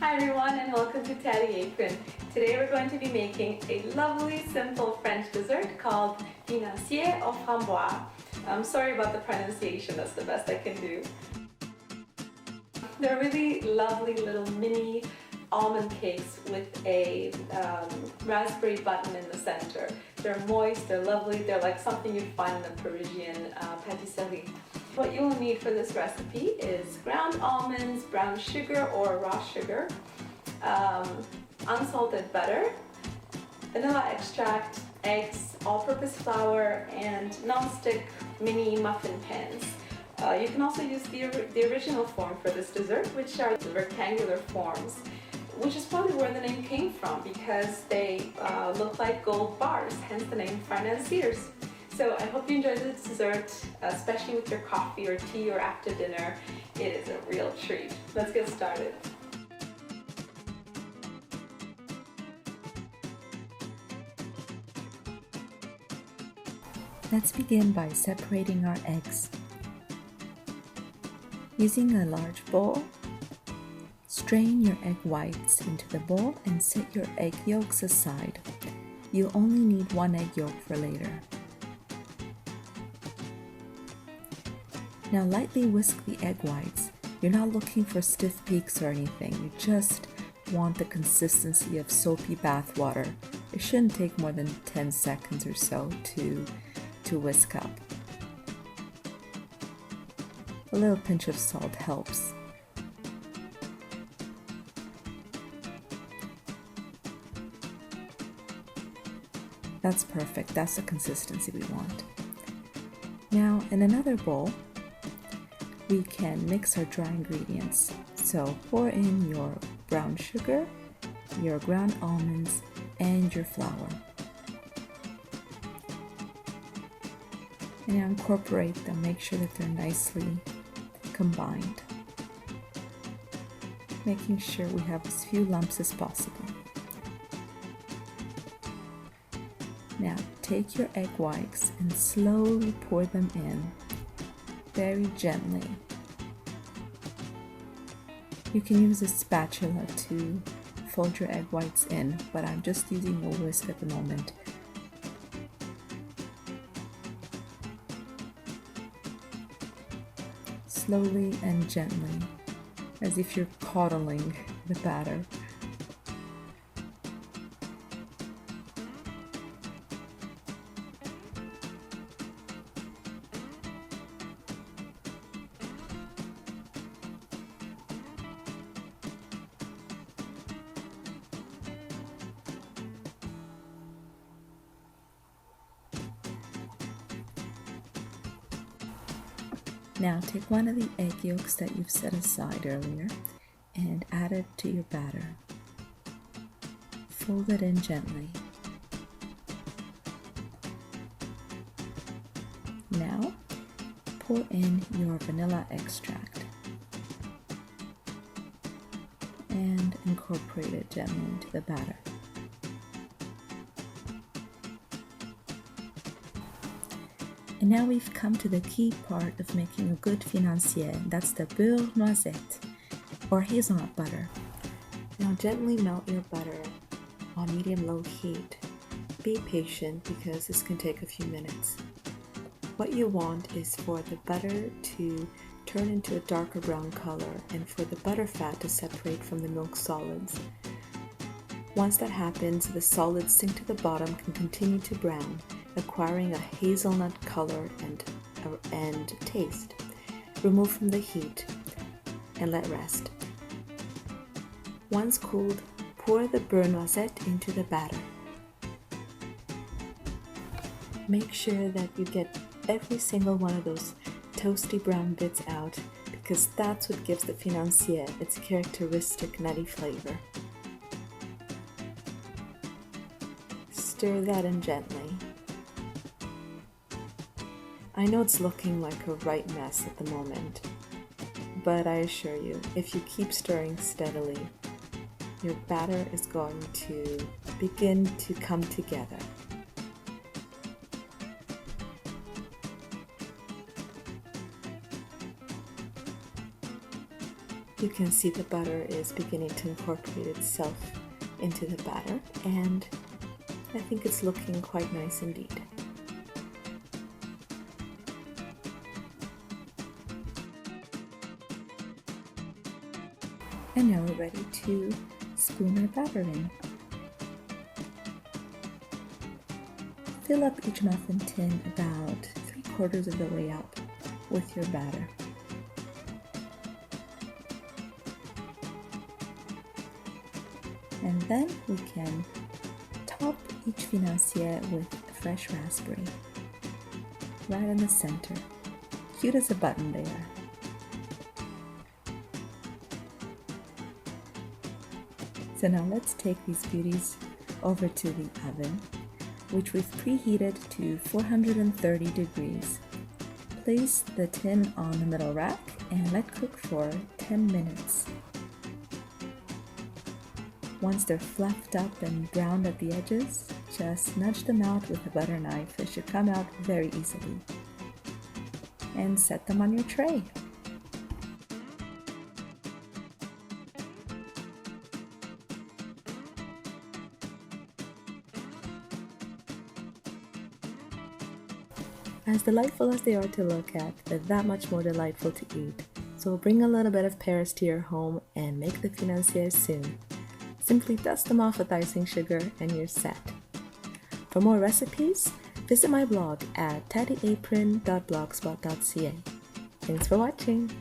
Hi everyone and welcome to Teddy Apron. Today we're going to be making a lovely simple French dessert called Financiers au Framboises. I'm sorry about the pronunciation, that's the best I can do. They're really lovely little mini almond cakes with a raspberry button in the center. They're moist, they're lovely, they're like something you'd find in a Parisian patisserie. What you will need for this recipe is ground almonds, brown sugar or raw sugar, unsalted butter, vanilla extract, eggs, all-purpose flour, and non-stick mini muffin pans. You can also use the original form for this dessert, which are the rectangular forms, which is probably where the name came from because they look like gold bars, hence the name Financiers. So I hope you enjoy this dessert, especially with your coffee or tea or after dinner. It is a real treat. Let's get started. Let's begin by separating our eggs. Using a large bowl, strain your egg whites into the bowl and set your egg yolks aside. You'll only need one egg yolk for later. Now lightly whisk the egg whites. You're not looking for stiff peaks or anything, you just want the consistency of soapy bath water. It shouldn't take more than 10 seconds or so to whisk up. A little pinch of salt helps. That's perfect, that's the consistency we want. Now in another bowl, we can mix our dry ingredients. So pour in your brown sugar, your ground almonds, and your flour. And now incorporate them, make sure that they're nicely combined. Making sure we have as few lumps as possible. Now take your egg whites and slowly pour them in, very gently. You can use a spatula to fold your egg whites in, but I'm just using a whisk at the moment. Slowly and gently, as if you're coddling the batter. Now take one of the egg yolks that you've set aside earlier and add it to your batter. Fold it in gently. Now pour in your vanilla extract and incorporate it gently into the batter. And now we've come to the key part of making a good financier, that's the beurre noisette, or hazelnut butter. Now gently melt your butter on medium-low heat. Be patient because this can take a few minutes. What you want is for the butter to turn into a darker brown color and for the butter fat to separate from the milk solids. Once that happens, the solids sink to the bottom and continue to brown, acquiring a hazelnut color and taste. Remove from the heat and let rest. Once cooled, pour the beurre noisette into the batter. Make sure that you get every single one of those toasty brown bits out because that's what gives the financier its characteristic nutty flavor. Stir that in gently. I know it's looking like a right mess at the moment, but I assure you, if you keep stirring steadily, your batter is going to begin to come together. You can see the butter is beginning to incorporate itself into the batter, and I think it's looking quite nice indeed. And now we're ready to spoon our batter in. Fill up each muffin tin about 3/4 of the way up with your batter. And then we can top each financier with a fresh raspberry right in the center. Cute as a button there. So now let's take these beauties over to the oven, which we've preheated to 430 degrees. Place the tin on the middle rack and let cook for 10 minutes. Once they're fluffed up and browned at the edges, just nudge them out with a butter knife. They should come out very easily. And set them on your tray. As delightful as they are to look at, they're that much more delightful to eat. So bring a little bit of Paris to your home and make the financiers soon. Simply dust them off with icing sugar and you're set. For more recipes, visit my blog at tattyapron.blogspot.ca. Thanks for watching!